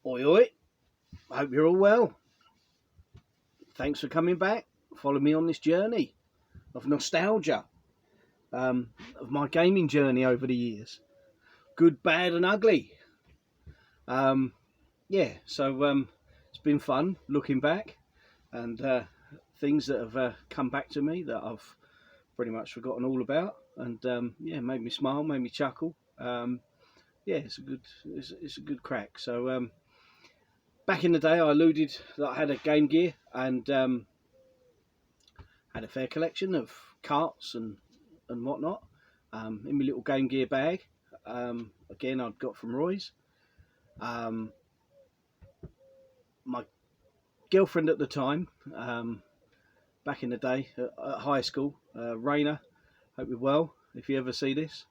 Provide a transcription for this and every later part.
Oi, oi. Hope you're all well. Thanks for coming back. Follow me on this journey of nostalgia, of my gaming journey over the years. Good, bad, and ugly. Um, so it's been fun looking back and things that have come back to me that I've pretty much forgotten all about. And made me smile, made me chuckle. It's a good crack. So back in the day, I alluded that I had a Game Gear and had a fair collection of carts and whatnot in my little Game Gear bag. Again, I'd got from Roy's. My girlfriend at the time, back in the day at high school, Raina, hope you're well. If you ever see this,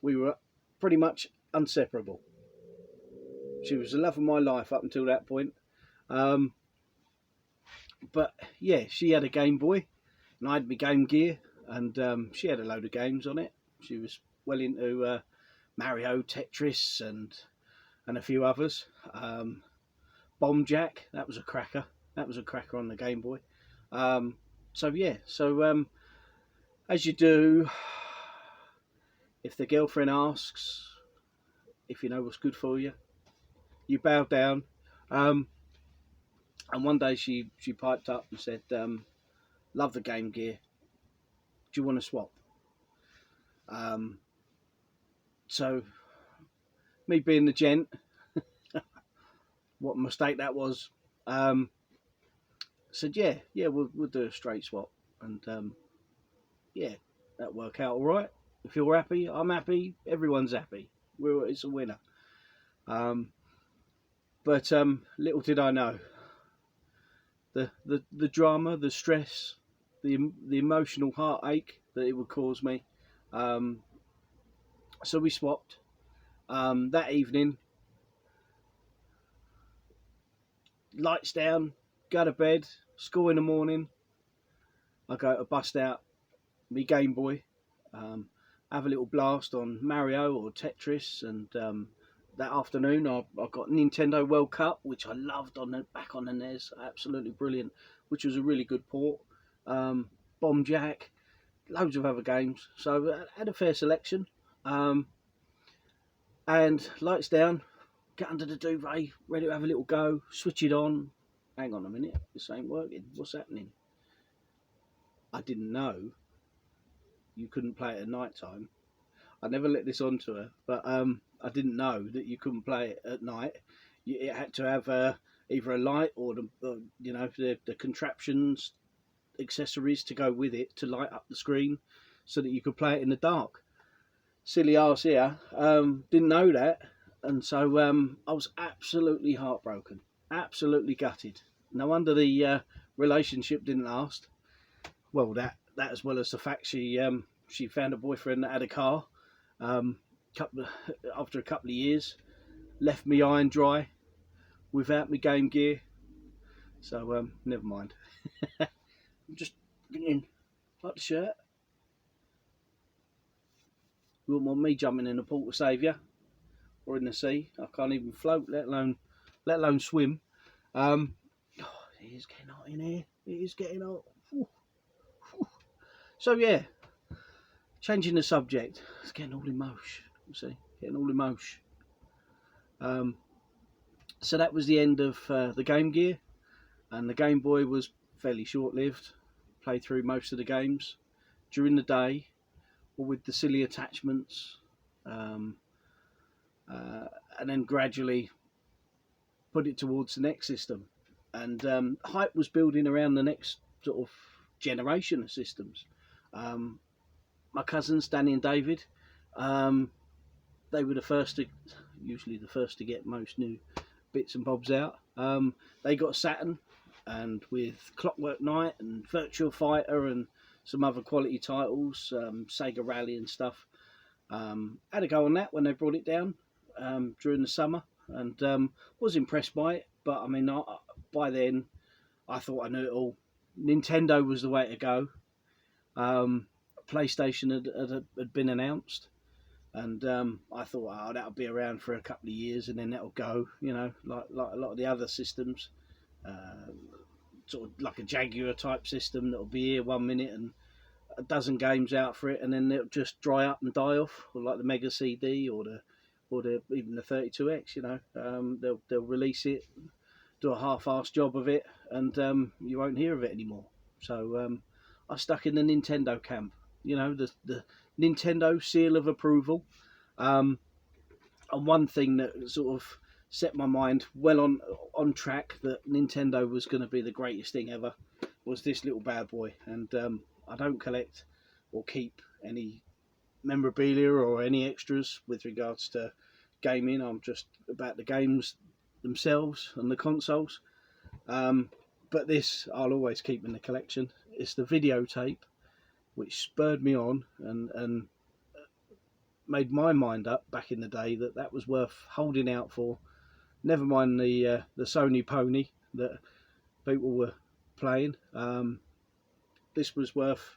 we were pretty much inseparable. She was the love of my life up until that point. But yeah, she had a Game Boy, and I had my Game Gear, and she had a load of games on it. She was well into Mario, Tetris, and a few others. Bomb Jack, that was a cracker. That was a cracker on the Game Boy. So as you do, if the girlfriend asks if you know what's good for you, you bow down. And one day she piped up and said, "Love the Game Gear. Do you want to swap?" So me being the gent, what a mistake that was. Said, yeah, we'll do a straight swap, and that worked out all right. If you're happy, I'm happy. Everyone's happy. It's a winner. But little did I know the drama, the stress, the emotional heartache that it would cause me. So we swapped that evening. Lights down, go to bed, school in the morning. I go to bust out my Game Boy, have a little blast on Mario or Tetris, and that afternoon I got Nintendo World Cup, which I loved back on the NES, absolutely brilliant, which was a really good port. Bomb Jack, loads of other games, so I had a fair selection. And lights down, get under the duvet, ready to have a little go, switch it on. Hang on a minute, this ain't working. What's happening? I didn't know you couldn't play it at night time. I never let this on to her, but I didn't know that you couldn't play it at night. It had to have either a light or the contraptions, accessories to go with it to light up the screen so that you could play it in the dark. Silly arse here, didn't know that, and so I was absolutely heartbroken, absolutely gutted. No wonder the relationship didn't last. Well, that as well as the fact she found a boyfriend that had a car. After a couple of years, left me high and dry without my Game Gear. So never mind. I'm just getting like the shirt. You wouldn't want me jumping in a pool to save you, or in the sea. I can't even float, let alone swim. It is getting hot in here. It is getting hot. So yeah, changing the subject. It's getting all emotion. You see, getting all emotion. So that was the end of the Game Gear, and the Game Boy was fairly short-lived. Played through most of the games during the day, or with the silly attachments, and then gradually put it towards the next system. And hype was building around the next sort of generation of systems. My cousins, Danny and David, they were usually the first to get most new bits and bobs out. They got Saturn, and with Clockwork Knight and Virtua Fighter and some other quality titles, Sega Rally and stuff. Had a go on that when they brought it down during the summer, and was impressed by it. But I mean, by then I thought I knew it all. Nintendo was the way to go. PlayStation had been announced, And I thought, oh, that'll be around for a couple of years and then that'll go, you know, like a lot of the other systems, sort of like a Jaguar type system that'll be here 1 minute and a dozen games out for it, and then it'll just dry up and die off, or like the Mega CD or the even the 32X. You know, they'll release it, do a half-assed job of it, and you won't hear of it anymore. So I stuck in the Nintendo camp. You know, the Nintendo seal of approval. And one thing that sort of set my mind well on track that Nintendo was going to be the greatest thing ever was this little bad boy. And I don't collect or keep any memorabilia or any extras with regards to gaming. I'm just about the games themselves and the consoles. But this I'll always keep in the collection. It's the videotape which spurred me on and made my mind up back in the day that was worth holding out for. Never mind the Sony Pony that people were playing. This was worth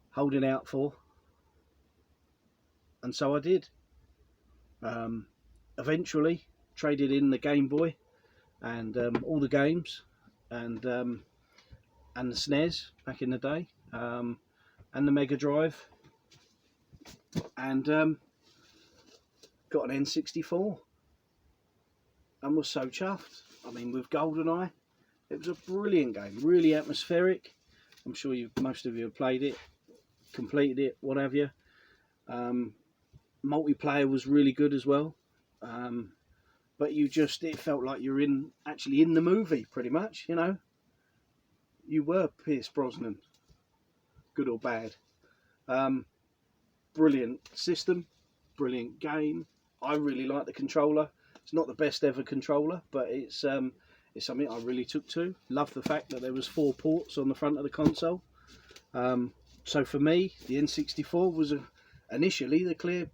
holding out for, and so I did. Eventually traded in the Game Boy and all the games and the SNES back in the day, and the Mega Drive, and got an N64 and was so chuffed. I mean, with GoldenEye, it was a brilliant game, really atmospheric. I'm sure most of you have played it, completed it, what have you. Multiplayer was really good as well, but it felt like you're actually in the movie pretty much. You know, you were Pierce Brosnan, good or bad. Brilliant system, brilliant game. I really like the controller. It's not the best ever controller, but it's something I really took to. Love the fact that there was 4 ports on the front of the console. So for me, the N64 was initially the clear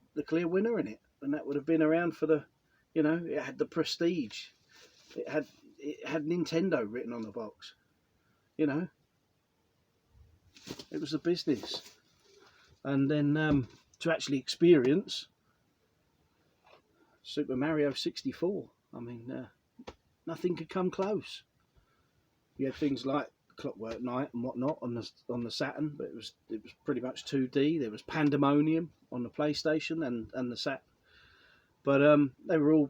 winner in it, and that would have been around for the, you know, it had the prestige. It had Nintendo written on the box. You know, it was a business. And then to actually experience Super Mario 64, I mean, nothing could come close. You had things like Clockwork Knight and whatnot on the Saturn, but it was pretty much 2D. There was Pandemonium on the PlayStation and the Saturn, but they were all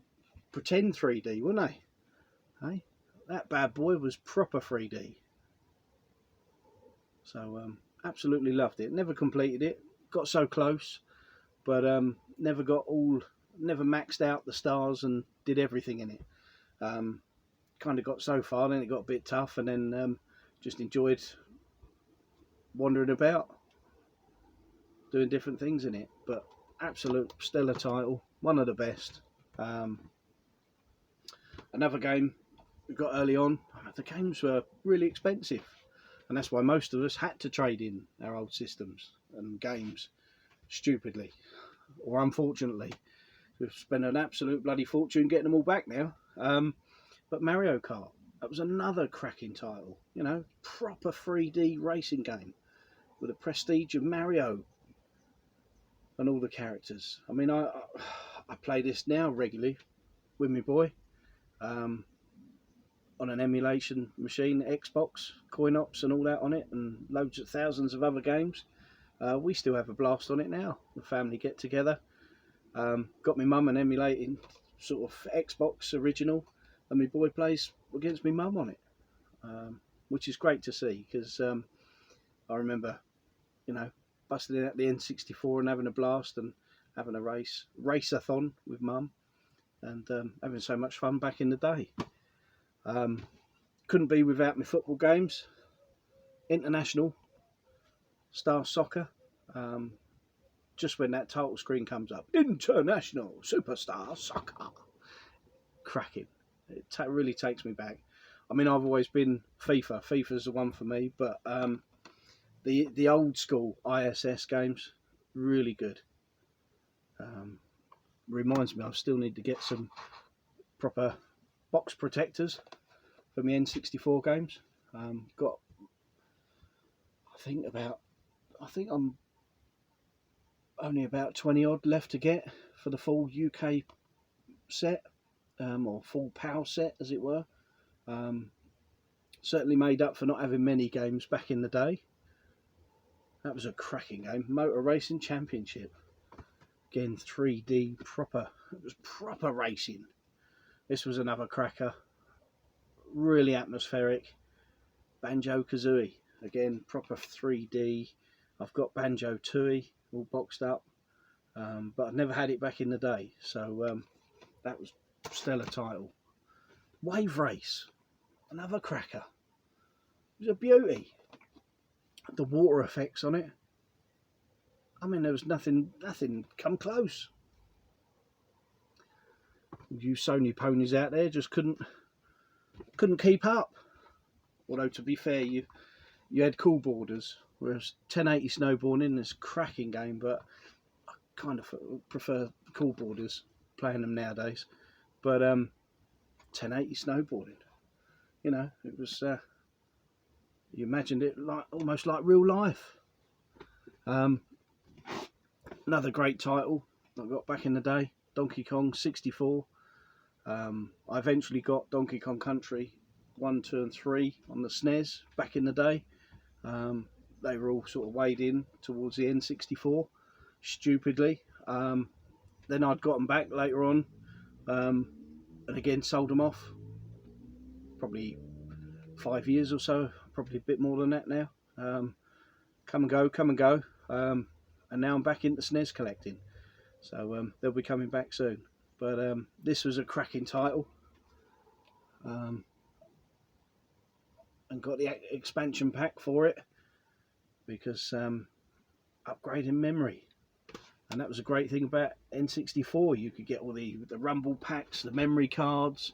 pretend 3D, weren't they? Hey, that bad boy was proper 3D. So absolutely loved it. Never completed it. Got so close, but never maxed out the stars and did everything in it. Kind of got so far, then it got a bit tough, and then just enjoyed wandering about, doing different things in it. But absolute stellar title, one of the best. Another game we got early on. The games were really expensive, and that's why most of us had to trade in our old systems and games, stupidly or unfortunately. We've spent an absolute bloody fortune getting them all back now. But Mario Kart, that was another cracking title. You know, proper 3D racing game with the prestige of Mario and all the characters. I mean, I play this now regularly with my boy on an emulation machine, Xbox, Coin Ops and all that on it, and loads of thousands of other games. We still have a blast on it now. The family get together. Got my mum an emulating sort of Xbox original, and my boy plays against my mum on it, which is great to see, because I remember, you know, busting out the N64 and having a blast and having a race-a-thon with mum, and having so much fun back in the day. Couldn't be without my football games. International Star Soccer. Just when that title screen comes up, International Superstar Soccer, cracking. It really takes me back. I mean, I've always been FIFA. FIFA's the one for me, but the old school ISS games, really good. Reminds me, I still need to get some proper box protectors for my N64 games. Got, I think I'm only about 20 odd left to get for the full UK set, or full PAL set as it were. Certainly made up for not having many games back in the day. That was a cracking game. Motor Racing Championship. Again, 3D proper. It was proper racing. This was another cracker. Really atmospheric. Banjo-Kazooie. Again, proper 3D. I've got Banjo-Tooie all boxed up. But I've never had it back in the day. So that was a stellar title. Wave Race. Another cracker. It was a beauty. The water effects on it. I mean, there was nothing come close. You Sony ponies out there just couldn't keep up. Although to be fair, you had Cool Boarders, whereas 1080 Snowboarding is a cracking game, but I kind of prefer Cool Boarders playing them nowadays. But 1080 Snowboarding, you know, it was. You imagined it like almost like real life. Another great title I got back in the day, Donkey Kong 64. I eventually got Donkey Kong Country 1, 2 and 3 on the SNES back in the day. They were all sort of weighed in towards the N64, stupidly. Then I'd got them back later on, and again sold them off. Probably 5 years or so, probably a bit more than that now. Come and go. And now I'm back into SNES collecting. So they'll be coming back soon. But this was a cracking title. And got the expansion pack for it because upgrading memory. And that was a great thing about N64. You could get all the rumble packs, the memory cards.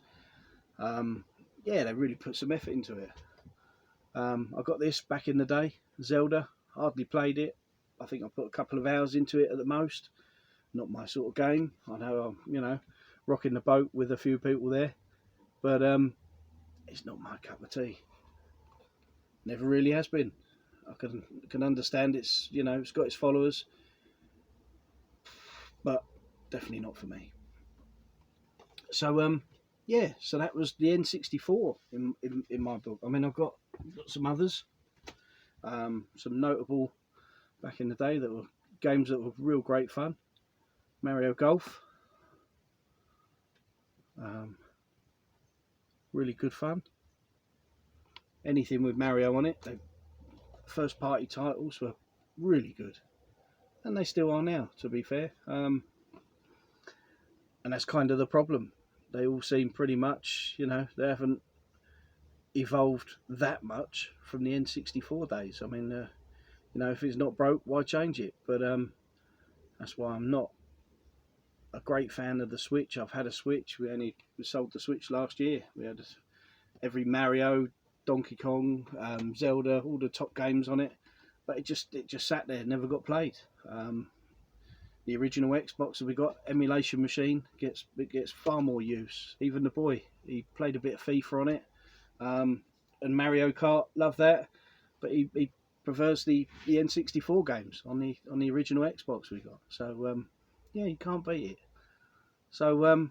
Yeah, they really put some effort into it. I got this back in the day, Zelda. Hardly played it. I think I put a couple of hours into it at the most. Not my sort of game. I know I'm, you know, rocking the boat with a few people there, but it's not my cup of tea. Never really has been. I can understand it's, you know, it's got its followers, but definitely not for me. So yeah, so that was the N64 in my book. I mean, I've got some others, some notable back in the day that were games that were real great fun. Mario Golf, really good fun. Anything with Mario on it, the first party titles were really good, and they still are now, to be fair. And that's kind of the problem. They all seem pretty much, you know, they haven't evolved that much from the N64 days. I mean, you know, if it's not broke, why change it? But that's why I'm not a great fan of the Switch. I've had a Switch. We sold the Switch last year. We had every Mario, Donkey Kong, Zelda, all the top games on it. But it just sat there, never got played. The original Xbox that we got, emulation machine, gets far more use. Even the boy, he played a bit of FIFA on it, and Mario Kart, love that. But he prefers the N64 games on the original Xbox we got. So yeah, you can't beat it. So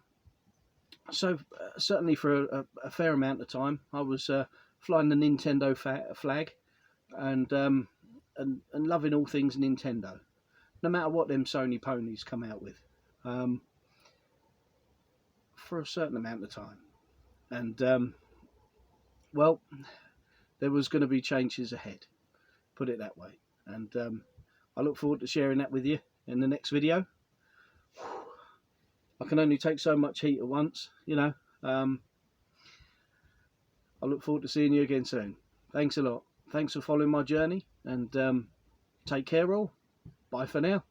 certainly for a fair amount of time, I was flying the Nintendo flag, and loving all things Nintendo, no matter what them Sony ponies come out with, for a certain amount of time. And well, there was going to be changes ahead, put it that way. And I look forward to sharing that with you in the next video. I can only take so much heat at once, you know. I look forward to seeing you again soon. Thanks a lot. Thanks for following my journey, and take care all. Bye for now.